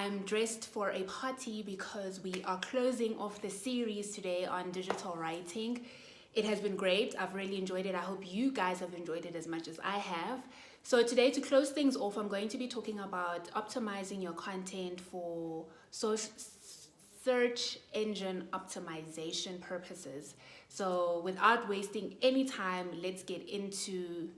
I'm dressed for a party because we are closing off the series today on digital writing. It has been great. I've really enjoyed it. I hope you guys have enjoyed it as much as I have. So today, to close things off, I'm going to be talking about optimizing your content for search engine optimization purposes. So without wasting any time, let's get into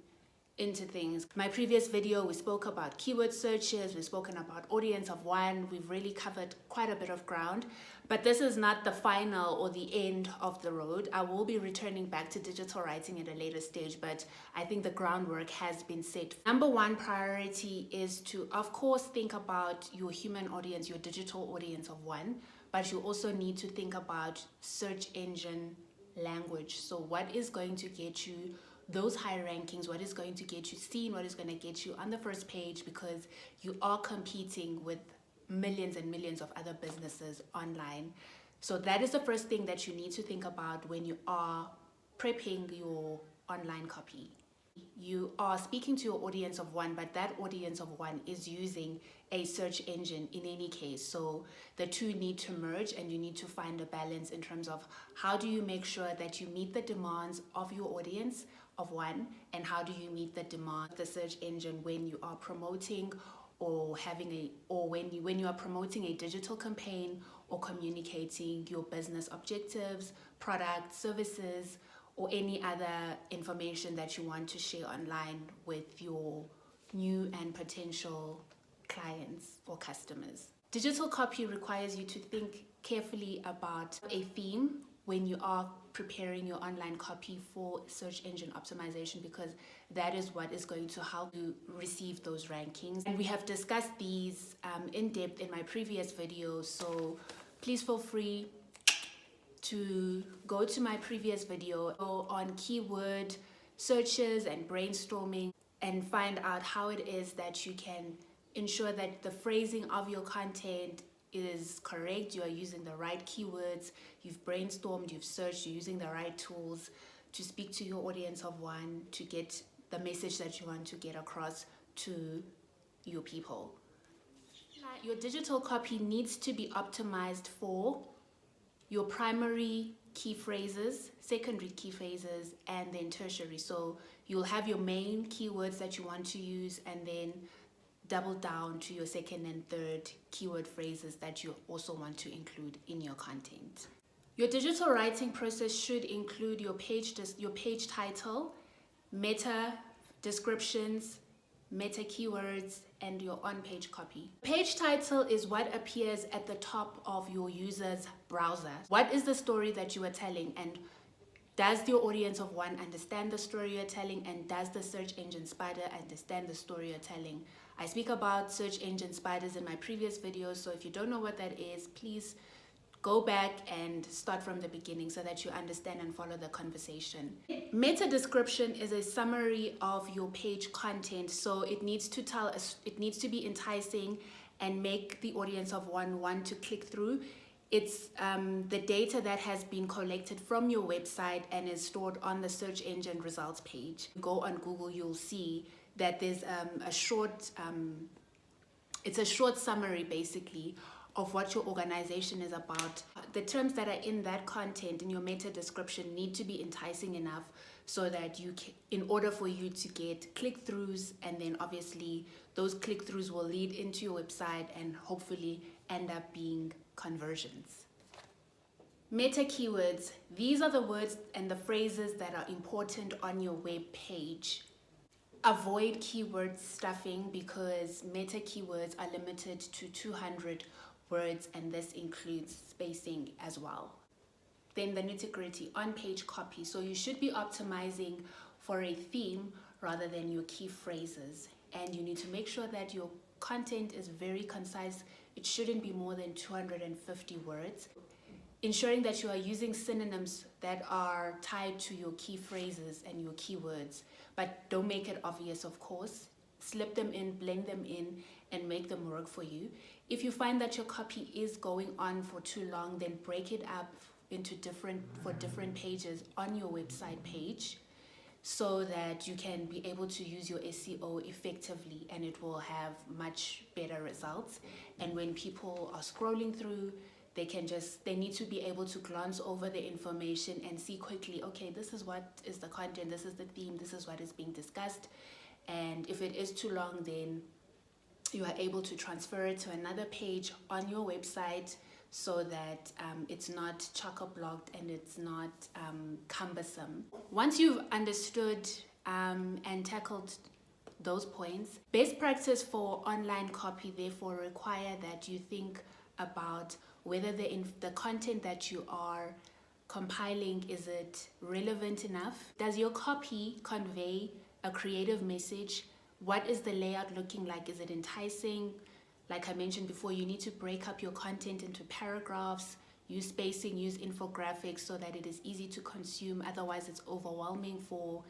things. My previous video, we spoke about keyword searches, we've spoken about audience of one, we've really covered quite a bit of ground, but this is not the final or the end of the road. I will be returning back to digital writing at a later stage, but I think the groundwork has been set. Number one priority is to, of course, think about your human audience, your digital audience of one, but you also need to think about search engine language. So what is going to get you those high rankings, what is going to get you seen, what is going to get you on the first page, because you are competing with millions and millions of other businesses online. So that is the first thing that you need to think about when you are prepping your online copy. You are speaking to your audience of one, but that audience of one is using a search engine in any case. So the two need to merge, and you need to find a balance in terms of how do you make sure that you meet the demands of your audience of one, and how do you meet the demand of the search engine when you are promoting or when you are promoting a digital campaign or communicating your business objectives, products, services, or any other information that you want to share online with your new and potential clients or customers. Digital copy requires you to think carefully about a theme when you are preparing your online copy for search engine optimization, because that is what is going to help you receive those rankings. And we have discussed these in depth in my previous videos, so please feel free to go to my previous video on keyword searches and brainstorming and find out how it is that you can ensure that the phrasing of your content is correct, you are using the right keywords, you've brainstormed, you've searched, you're using the right tools to speak to your audience of one, to get the message that you want to get across to your people. Your digital copy needs to be optimized for your primary key phrases, secondary key phrases, and then tertiary. So you'll have your main keywords that you want to use, and then double down to your second and third keyword phrases that you also want to include in your content. Your digital writing process should include your page title, meta descriptions, meta keywords, and your on-page copy. Page title is what appears at the top of your user's browser. What is the story that you are telling, and does your audience of one understand the story you're telling, and does the search engine spider understand the story you're telling? I speak about search engine spiders in my previous videos, so if you don't know what that is, please go back and start from the beginning so that you understand and follow the conversation. Meta description is a summary of your page content, so it needs to it needs to be enticing and make the audience of one want to click through. It's the data that has been collected from your website and is stored on the search engine results page. Go on Google, you'll see that there's it's a short summary basically of what your organization is about. The terms that are in that content in your meta description need to be enticing enough so that in order for you to get click-throughs, and then obviously those click-throughs will lead into your website and hopefully end up being conversions. Meta keywords, these are the words and the phrases that are important on your web page. Avoid keyword stuffing, because meta keywords are limited to 200 words, and this includes spacing as well. Then the nitty-gritty on-page copy. So you should be optimizing for a theme rather than your key phrases, and you need to make sure that your content is very concise. It shouldn't be more than 250 words. Ensuring that you are using synonyms that are tied to your key phrases and your keywords, but don't make it obvious, of course. Slip them in, blend them in, and make them work for you. If you find that your copy is going on for too long, then break it up into different pages on your website page. so that you can be able to use your SEO effectively, and it will have much better results. And when people are scrolling through, they need to be able to glance over the information and see quickly, okay, this is what is the content, this is the theme, this is what is being discussed. And if it is too long, then you are able to transfer it to another page on your website, so that it's not chock-a-blocked and it's not cumbersome. Once you've understood and tackled those points, best practice for online copy therefore require that you think about whether the content that you are compiling, is it relevant enough? Does your copy convey a creative message? What is the layout looking like? Is it enticing? Like I mentioned before, you need to break up your content into paragraphs, use spacing, use infographics so that it is easy to consume. Otherwise, it's overwhelming for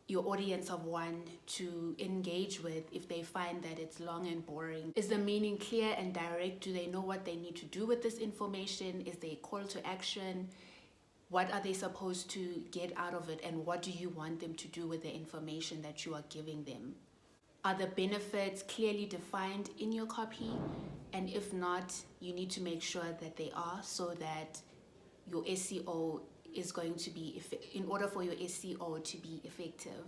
your audience of one to engage with if they find that it's long and boring. Is the meaning clear and direct? Do they know what they need to do with this information? Is there a call to action? What are they supposed to get out of it, and what do you want them to do with the information that you are giving them? Are the benefits clearly defined in your copy? And if not, you need to make sure that they are, so that your SEO is going to be, in order for your SEO to be effective.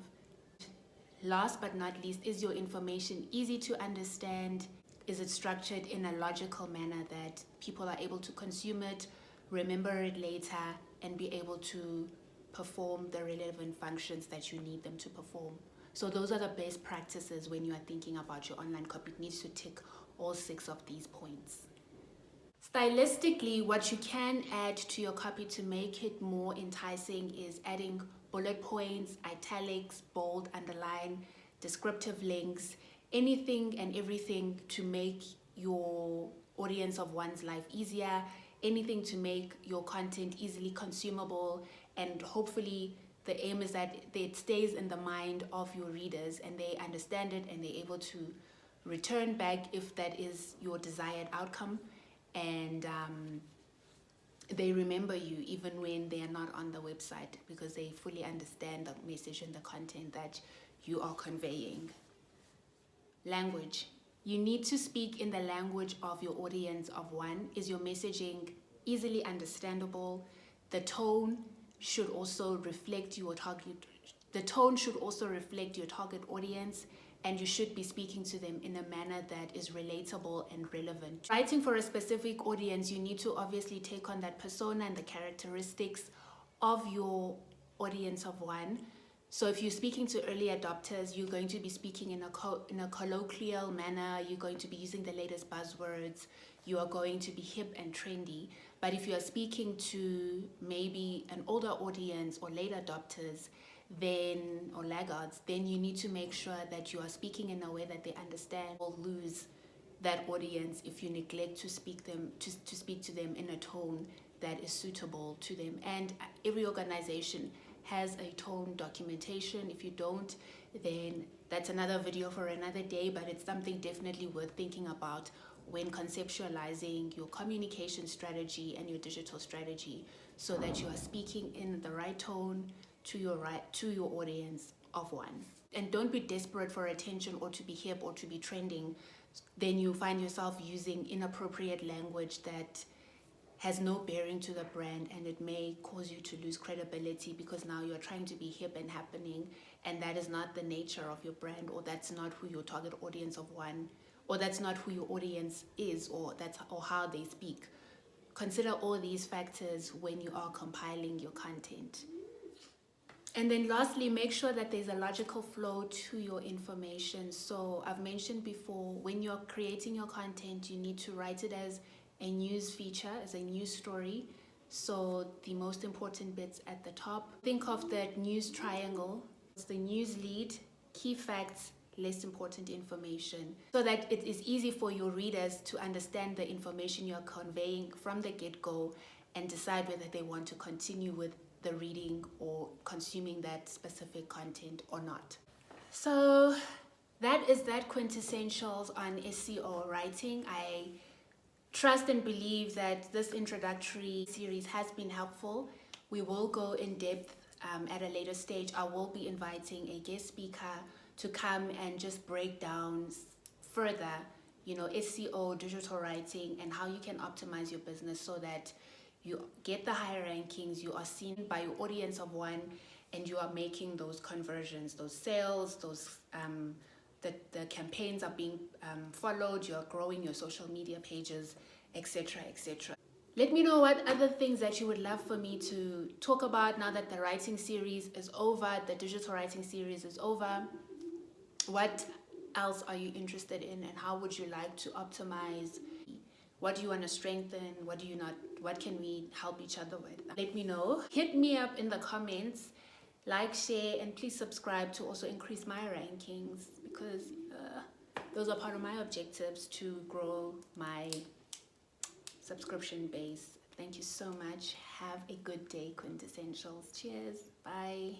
Last but not least, is your information easy to understand? Is it structured in a logical manner that people are able to consume it, remember it later, and be able to perform the relevant functions that you need them to perform? So those are the best practices when you are thinking about your online copy. It needs to tick all 6 of these points. Stylistically, what you can add to your copy to make it more enticing is adding bullet points, italics, bold, underline, descriptive links, anything and everything to make your audience of one's life easier, anything to make your content easily consumable, and hopefully the aim is that it stays in the mind of your readers and they understand it and they're able to return back if that is your desired outcome, and they remember you even when they are not on the website, because they fully understand the message and the content that you are conveying. Language. You need to speak in the language of your audience of one. Is your messaging easily understandable? The tone should also reflect your target. The tone should also reflect your target audience, and you should be speaking to them in a manner that is relatable and relevant. Writing for a specific audience, you need to obviously take on that persona and the characteristics of your audience of one. So if you're speaking to early adopters, you're going to be speaking in a colloquial manner, you're going to be using the latest buzzwords, you are going to be hip and trendy. But if you are speaking to maybe an older audience or late adopters, or laggards, then you need to make sure that you are speaking in a way that they understand, or lose that audience if you neglect to speak to them in a tone that is suitable to them. And every organization has a tone documentation. If you don't, then that's another video for another day, but it's something definitely worth thinking about when conceptualizing your communication strategy and your digital strategy, so that you are speaking in the right tone to your audience of one. And don't be desperate for attention or to be hip or to be trending. Then you find yourself using inappropriate language that has no bearing to the brand, and it may cause you to lose credibility, because now you're trying to be hip and happening, and that is not the nature of your brand, or that's not who your target audience of one, or that's not who your audience is, or how they speak. Consider all these factors when you are compiling your content. And then lastly, make sure that there's a logical flow to your information. So I've mentioned before, when you're creating your content, you need to write it as a news feature, as a news story. So the most important bits at the top. Think of that news triangle. It's the news lead, key facts, less important information, so that it is easy for your readers to understand the information you're conveying from the get-go and decide whether they want to continue with the reading or consuming that specific content or not. So that is that quintessentials on SEO writing. I trust and believe that this introductory series has been helpful. We will go in depth at a later stage, I will be inviting a guest speaker to come and just break down further, SEO, digital writing, and how you can optimize your business so that you get the higher rankings, you are seen by your audience of one, and you are making those conversions, those sales, those the campaigns are being followed, you're growing your social media pages, etc., etc. Let me know what other things that you would love for me to talk about now that the writing series is over, the digital writing series is over. What else are you interested in, and how would you like to optimize? What do you want to strengthen? What do you not? What can we help each other with? Let me know. Hit me up in the comments. Like, share, and please subscribe to also increase my rankings, because those are part of my objectives to grow my subscription base. Thank you so much. Have a good day, Quintessentials. Cheers. Bye.